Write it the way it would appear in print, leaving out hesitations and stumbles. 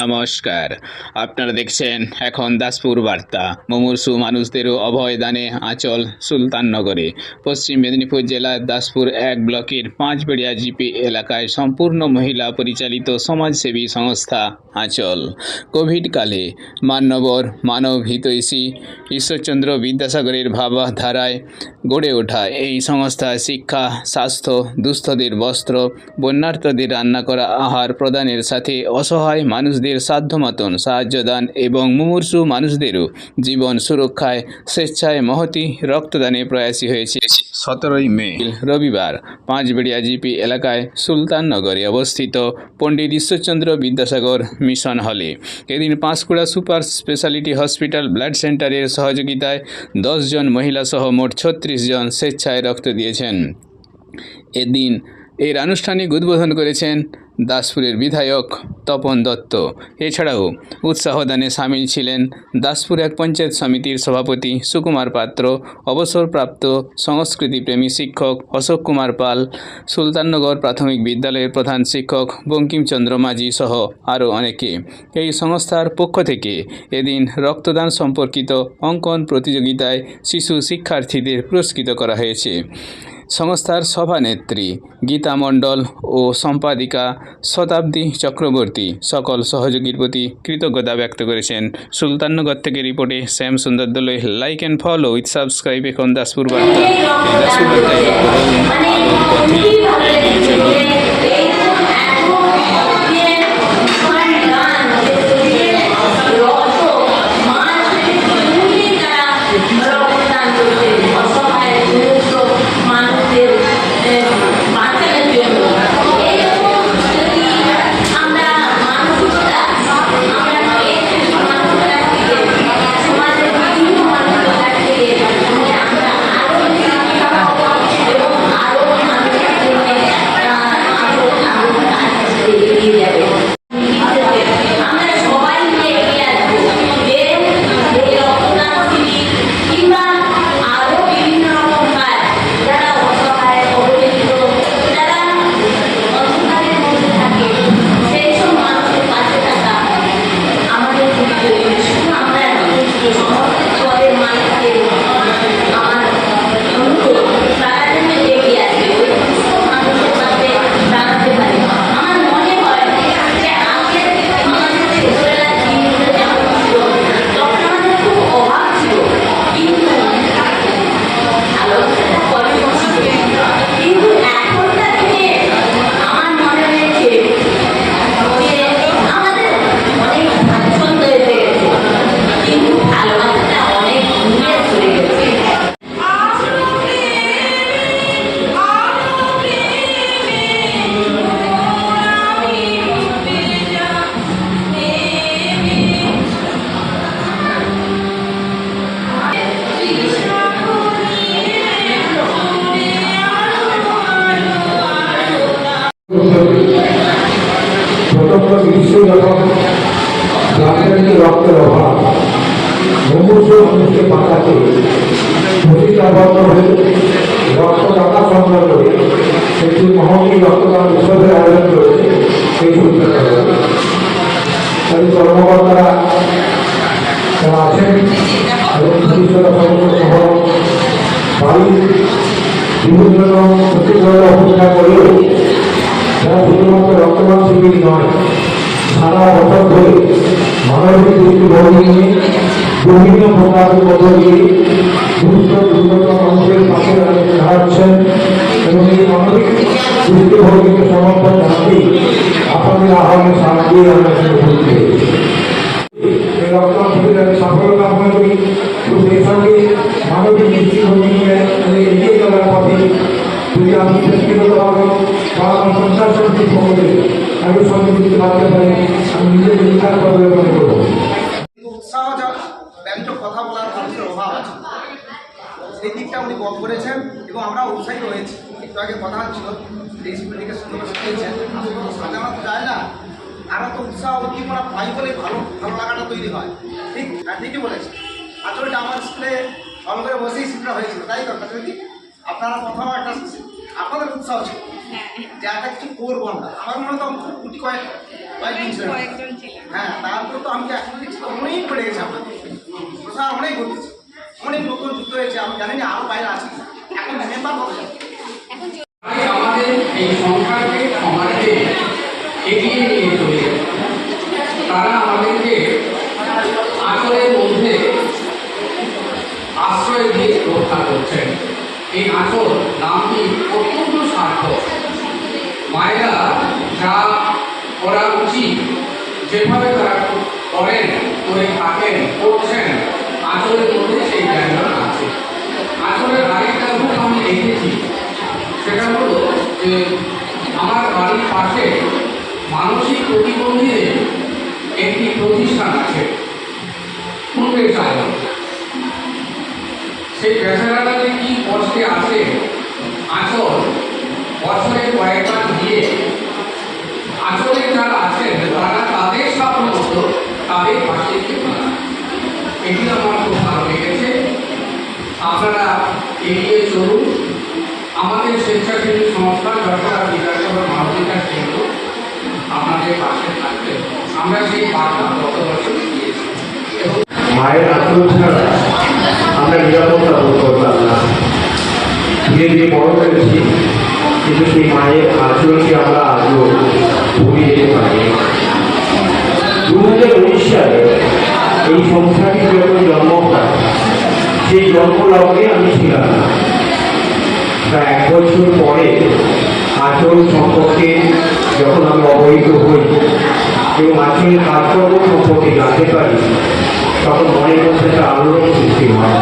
নমস্কার, আপনারা দেখছেন এখন দাসপুর বার্তা। মুমূর্ষু মানুষদেরও অভয়দানে আঁচল সুলতাননগরে। পশ্চিম মেদিনীপুর জেলার দাসপুর 1 ব্লকের 5 বেড়িয়া জিপি এলাকায় সম্পূর্ণ মহিলা পরিচালিত সমাজসেবী সংস্থা আঁচল কোভিডকালে মান্যবর মানব হিতৈষী ঈশ্বরচন্দ্র বিদ্যাসাগরের ভাবধারায় গড়ে ওঠা এই সংস্থা শিক্ষা, স্বাস্থ্য, দুস্থদের বস্ত্র, বন্যার্তদের রান্না করা আহার প্রদানের সাথে অসহায় মানুষদের সাধ্যমতন সাহায্যদান এবং মুমূর্ষু মানুষদেরও জীবন সুরক্ষায় স্বেচ্ছায় মহতি রক্তদানে প্রয়াসী হয়েছে। 17 মে রবিবার 5 বেড়িয়া জিপি এলাকায় সুলতাননগরে অবস্থিত পণ্ডিত ঈশ্বরচন্দ্র বিদ্যাসাগর মিশন হলে এদিন Panskura super speciality hospital blood সেন্টারের সহযোগিতায় 10 জন মহিলা সহ মোট 36 জন স্বেচ্ছায় রক্ত দিয়েছেন। এদিন এর আনুষ্ঠানিক উদ্বোধন করেছেন দাসপুরের বিধায়ক তপন দত্ত। এছাড়াও উৎসাহদানে সামিল ছিলেন দাসপুর 1 পঞ্চায়েত সমিতির সভাপতি সুকুমার পাত্র, অবসরপ্রাপ্ত সংস্কৃতিপ্রেমী শিক্ষক অশোক কুমার পাল, সুলতাননগর প্রাথমিক বিদ্যালয়ের প্রধান শিক্ষক বঙ্কিমচন্দ্র মাঝি সহ আরও অনেকে। এই সংস্থার পক্ষ থেকে এদিন রক্তদান সম্পর্কিত অঙ্কন প্রতিযোগিতায় শিশু শিক্ষার্থীদের পুরস্কৃত করা হয়েছে। সংস্থার সভানেত্রী গীতা মণ্ডল ও সম্পাদিকা শতাব্দী চক্রবর্তী সকল সহযোগীর প্রতি কৃতজ্ঞতা ব্যক্ত করেছেন। সুলতাননগর থেকে রিপোর্টে Shyam Sundar Doloi. Like and follow with subscribe এখন দাসপুর বার্তা। দাসপুর বার্তায় আলোর পথে এগিয়ে চলুন। প্রচন্ড গ্রীষ্ম যখন রক্তের অভাব মুমূর্ষু মানুষকে বাঁচাতে প্রতিজ্ঞাবদ্ধ হয়ে রক্তদাতা সংগ্রহ করে একটি মহতি রক্তদান উৎসবের আয়োজন করেছে সেই তাদের কর্মকর্তারা যারা আছেন এবং ভবিষ্যৎ সহ বাড়ির বিভিন্ন প্রতিক্রিয়া অপেক্ষা করলেও যারা শুধুমাত্র রক্তদান শিবির নয়, সারা বছর ধরে মানবিক দৃষ্টিভঙ্গি নিয়ে বিভিন্ন প্রকারের মধ্য দিয়ে দুস্থ দুর্গত মানুষের পাশে দাঁড়াচ্ছেন এবং এই মানবিক দৃষ্টিভঙ্গিকে সমর্থন জানাতেই আপনাদের আহ্বানে সারা দিয়ে আমরা উপস্থিত হয়েছি। এই রক্তদান শিবিরের সাফল্য কামনা করি এবং সেই সঙ্গে মানবিক দৃষ্টিভঙ্গি নিয়ে এগিয়ে চলার পথে যদি আমি ব্যক্তিগতভাবে বা আমার সংসার সমিতির পক্ষ থেকে আমি সমিতিতে বাড়তে পারি, আমি নিজের বিচার করবে মনে করবো। উৎসাহ ব্যঞ্জক কথা বলার মানুষের অভাব আছে, সেই দিকটা উনি বল করেছেন এবং আমরা উৎসাহিত হয়েছি। একটু আগে কথা হচ্ছিল ডিসপ্লেকে সুন্দর শিখিয়েছেন, সাজানো তো যায় না, আরও তো উৎসাহ উদ্দীপনা পাই বলে ভালো লাগাটা তৈরি হয়। ঠিক ঠিকই বলেছে। আসলে এটা আমার স্কুলে ভালো করে বসেই শিক্ষা হয়েছিল, তাই তো আপনারা প্রথম একটা আপনাদের উৎসাহ ছিল যে একটা কিছু করবো আমরা। আমার মনে হয় তখন খুব কয়েকজন ছিল, হ্যাঁ, তারপর তো আমি এখন দেখছি তো অনেক বেড়ে গেছে আপনাদের প্রসার অনেক ঘটেছে, অনেক লোক যুক্ত হয়েছে। আমি জানি না আরও বাইরে আছে, এখন মেম্বার হবে। তাই আমাদের এই সংখ্যাকে সমাজকে এগিয়ে নিয়ে চলে তারা আমাদেরকে আঁচলের মধ্যে আশ্রয় দিয়ে রক্ষা করছেন। এই আঁচল নামটি অত্যন্ত সার্থক। মায়েরা যা করা উচিত, যেভাবে তারা করেন, করে থাকেন, করছেন, আঁচলের মধ্যে সেই জ্ঞান আছে। আঁচলের আরেকটা রূপ আমি দেখেছি, সেটা হলো যে আমার বাড়ির পাশে মানসিক প্রতিবন্ধীদের একটি প্রতিষ্ঠান আছে, পূর্বের চালক। সেই বেচারারা যে কি কষ্টে আছে, আঁচল বছরে কয়েকবার দিয়ে আঁচলে যারা আছেন তারা তাদের স্বপ্ন মতো তাদের পাশে গিয়ে এটি আমার খুব ভালো লেগেছে। আপনারা এগিয়ে চলুন। আমাদের স্বেচ্ছাসেবী সংস্থা যশোর বিধানসভা মানবিকার কেন্দ্র আপনাদের পাশে থাকবে। আমরা সেই বার্তা গত বছর দিয়েছি এবং মায়ের আচরণ ছাড়া আমরা নিরাপত্তা বোধ করতাম না। ধীরে ধীরে বড় হয়েছি, কিন্তু সেই মায়ের আচরণকে আমরা আজও ভুলে যেতে পারি। 2019 সালে এই সংস্থাটি যখন জন্ম হয়, সেই জন্ম লগ্নে আমি ছিলাম না। প্রায় 1 বছর পরে আচরণ সম্পর্কে যখন আমি অবহিত হই এবং আচরণের কাজকর্ম সম্পর্কে জানতে পারি, তখন মনের মধ্যে একটা আলোড়ন সৃষ্টি হয়।